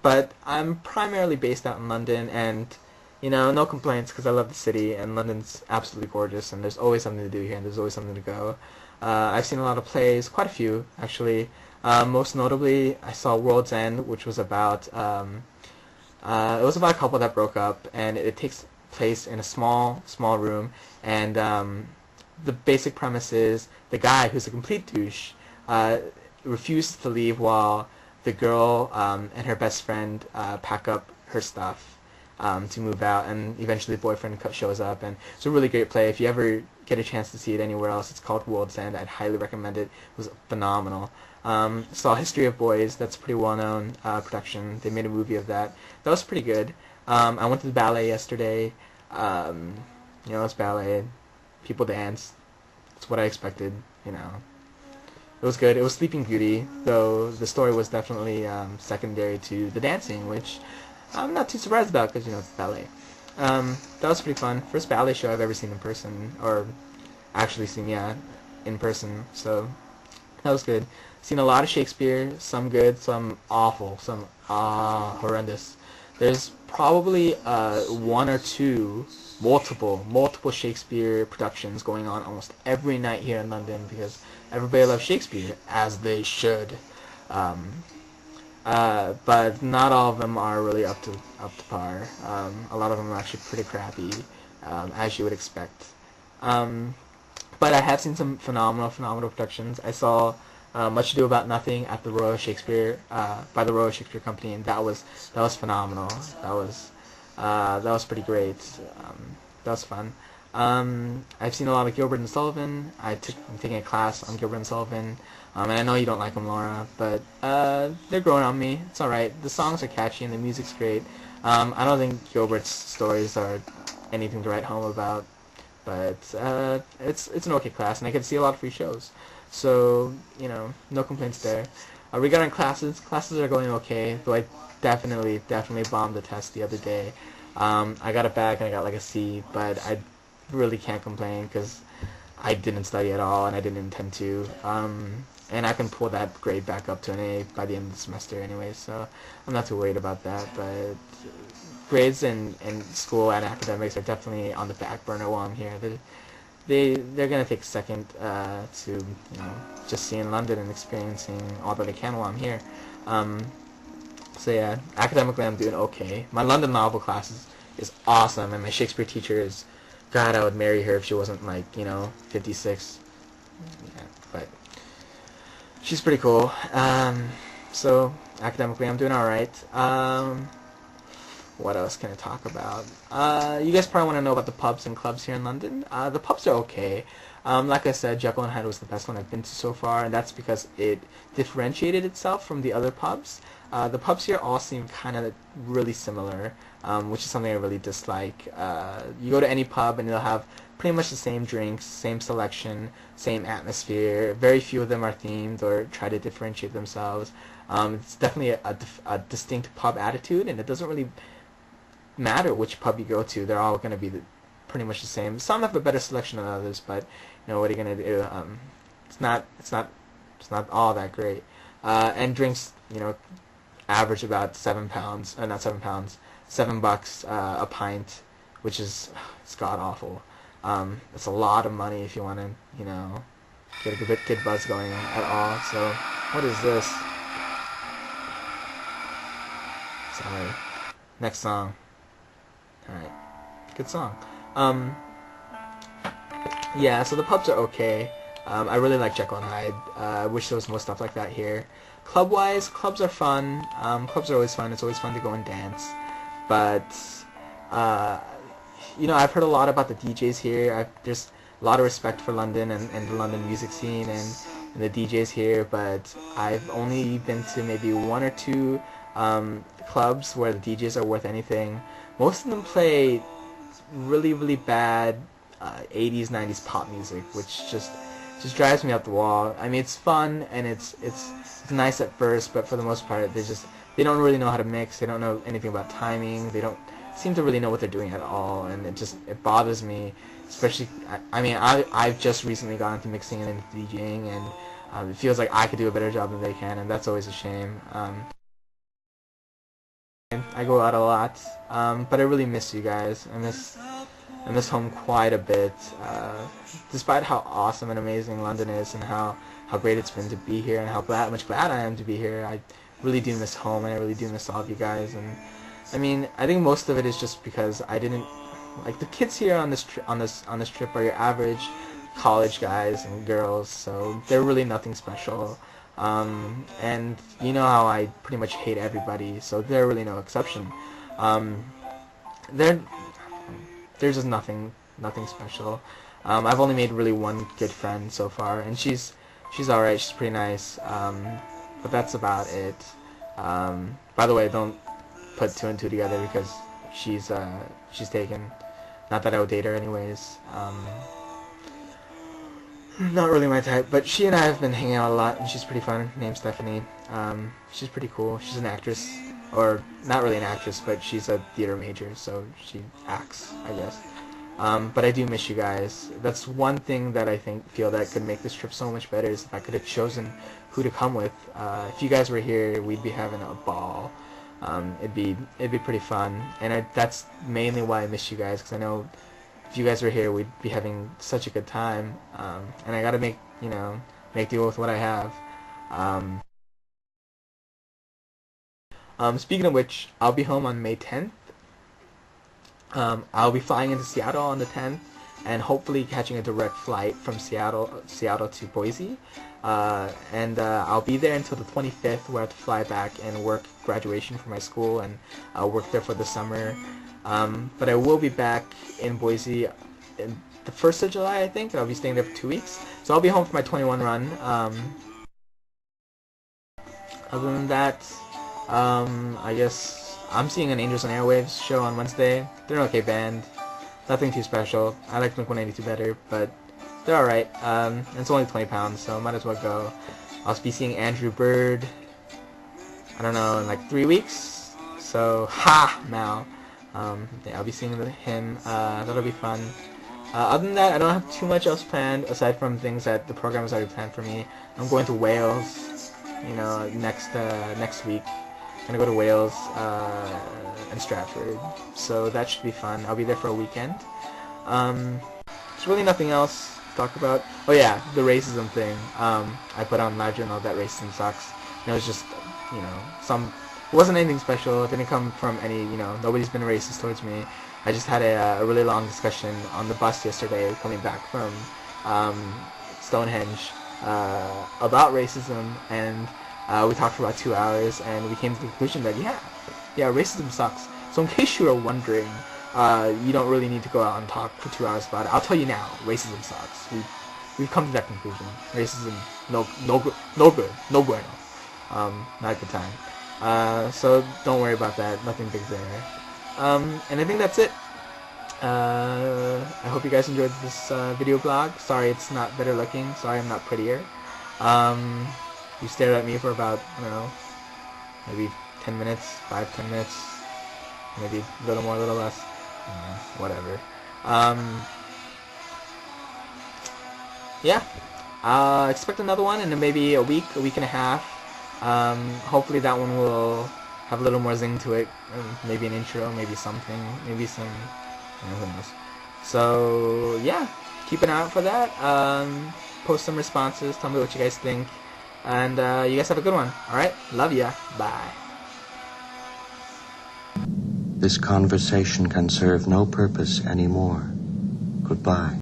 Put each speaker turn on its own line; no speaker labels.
But I'm primarily based out in London, and no complaints because I love the city, and London's absolutely gorgeous, and there's always something to do here, and there's always something to go. I've seen a lot of plays, quite a few actually. Most notably, I saw World's End, which was about it was about a couple that broke up, and it takes place in a small room, and the basic premise is the guy, who's a complete douche, uh, refuses to leave while the girl and her best friend pack up her stuff to move out, and eventually the boyfriend shows up, and it's a really great play. If you ever get a chance to see it anywhere else, it's called World's End. I'd highly recommend it. It was phenomenal. Saw History of Boys. That's a pretty well-known production. They made a movie of that. That was pretty good. I went to the ballet yesterday. It's ballet. People dance. It's what I expected. It was good. It was Sleeping Beauty, though the story was definitely secondary to the dancing, which I'm not too surprised about because it's ballet. That was pretty fun. First ballet show I've ever seen in person, or actually seen, in person. So that was good. Seen a lot of Shakespeare. Some good, some awful, some horrendous. There's probably one or two multiple Shakespeare productions going on almost every night here in London because everybody loves Shakespeare, as they should. But not all of them are really up to par. A lot of them are actually pretty crappy, as you would expect. But I have seen some phenomenal productions. I saw Much Ado About Nothing at the Royal Shakespeare by the Royal Shakespeare Company, and that was phenomenal. That was pretty great. That was fun. I've seen a lot of Gilbert and Sullivan. I'm taking a class on Gilbert and Sullivan, and I know you don't like them, Laura, but they're growing on me. It's all right. The songs are catchy and the music's great. I don't think Gilbert's stories are anything to write home about, but it's an okay class, and I get to see a lot of free shows. So no complaints there. Regarding classes are going okay, though I definitely bombed the test the other day. I got it back and I got like a C, but I really can't complain because I didn't study at all and I didn't intend to. And I can pull that grade back up to an A by the end of the semester anyway, so I'm not too worried about that. But grades and school and academics are definitely on the back burner while I'm here. They're gonna take second to just seeing London and experiencing all that I can while I'm here. So yeah, academically I'm doing okay. My London novel class is awesome, and my Shakespeare teacher is, God, I would marry her if she wasn't like 56. Yeah, but she's pretty cool. So academically I'm doing all right. What else can I talk about? You guys probably want to know about the pubs and clubs here in London. The pubs are okay. Like I said, Jekyll and Hyde was the best one I've been to so far, and that's because it differentiated itself from the other pubs. The pubs here all seem kind of really similar, which is something I really dislike. You go to any pub and they'll have pretty much the same drinks, same selection, same atmosphere. Very few of them are themed or try to differentiate themselves. It's definitely a distinct pub attitude, and it doesn't really matter which pub you go to. They're all going to be pretty much the same. Some have a better selection than others, but what are you going to do? It's not all that great. And drinks, average about £7, not £7, $7 a pint, which is it's god awful. It's a lot of money if you want to, get a good buzz going at all. So, what is this? Sorry. Next song. Alright. Good song. Yeah, so the pubs are okay. I really like Jekyll and Hyde. I wish there was more stuff like that here. Club-wise, clubs are fun. Clubs are always fun. It's always fun to go and dance. But, I've heard a lot about the DJs here. There's a lot of respect for London and the London music scene and the DJs here, but I've only been to maybe one or two clubs where the DJs are worth anything. Most of them play really bad 80s, 90s pop music, which just drives me up the wall. I mean, it's fun and it's nice at first, but for the most part, they don't really know how to mix. They don't know anything about timing. They don't seem to really know what they're doing at all, and it bothers me. Especially, I've just recently gotten into mixing and into DJing, and it feels like I could do a better job than they can, and that's always a shame. I go out a lot, but I really miss you guys. I miss home quite a bit. Despite how awesome and amazing London is, and how great it's been to be here, and how much glad I am to be here, I really do miss home, and I really do miss all of you guys. And I mean, I think most of it is just because I didn't like the kids here on this trip are your average college guys and girls, so they're really nothing special. And you know how I pretty much hate everybody, so they're really no exception. They're There's just nothing special. I've only made really one good friend so far, and she's alright. She's pretty nice, but that's about it. By the way, don't put two and two together because she's taken. Not that I would date her anyways. Not really my type, but she and I have been hanging out a lot, and she's pretty fun. Her name's Stephanie. She's pretty cool. She's an actress, or not really an actress, but she's a theater major, so she acts, I guess. But I do miss you guys. That's one thing that I feel that could make this trip so much better, is if I could have chosen who to come with. If you guys were here, we'd be having a ball. It'd be pretty fun, and that's mainly why I miss you guys, because I know if you guys were here, we'd be having such a good time. And I gotta make do with what I have. Speaking of which, I'll be home on May 10th. I'll be flying into Seattle on the 10th, and hopefully catching a direct flight from Seattle to Boise. And I'll be there until the 25th, where I have to fly back and work graduation for my school, and I'll work there for the summer. But I will be back in Boise in the 1st of July, I think, and I'll be staying there for 2 weeks. So I'll be home for my 21 run. Other than that, I guess I'm seeing an Angels and Airwaves show on Wednesday. They're an okay band. Nothing too special. I like Blink-182 better, but they're alright. And it's only 20 pounds, so might as well go. I'll be seeing Andrew Bird, I don't know, in like 3 weeks. So, now. Yeah, I'll be seeing him. That'll be fun. Other than that, I don't have too much else planned, aside from things that the program has already planned for me. I'm going to Wales, next week. I'm gonna go to Wales and Stratford, so that should be fun. I'll be there for a weekend. There's really nothing else to talk about. Oh yeah, the racism thing. I put on LiveJournal that racism sucks. And it was just, it wasn't anything special. It didn't come from any, nobody's been racist towards me. I just had a really long discussion on the bus yesterday coming back from Stonehenge about racism, and we talked for about 2 hours, and we came to the conclusion that yeah, racism sucks. So in case you were wondering, you don't really need to go out and talk for 2 hours about it. I'll tell you now, racism sucks. We've come to that conclusion. Racism, no good, no bueno. Not a good time. So don't worry about that. Nothing big there. And I think that's it. I hope you guys enjoyed this video blog. Sorry it's not better looking. Sorry I'm not prettier. You stared at me for about, I don't know, maybe 10 minutes, 5-10 minutes, maybe a little more, a little less, whatever. Yeah, expect another one in maybe a week and a half. Hopefully that one will have a little more zing to it, maybe an intro, maybe something, maybe some, who knows. So yeah, keep an eye out for that. Post some responses, tell me what you guys think. And you guys have a good one. Alright? Love ya. Bye.
This conversation can serve no purpose anymore. Goodbye.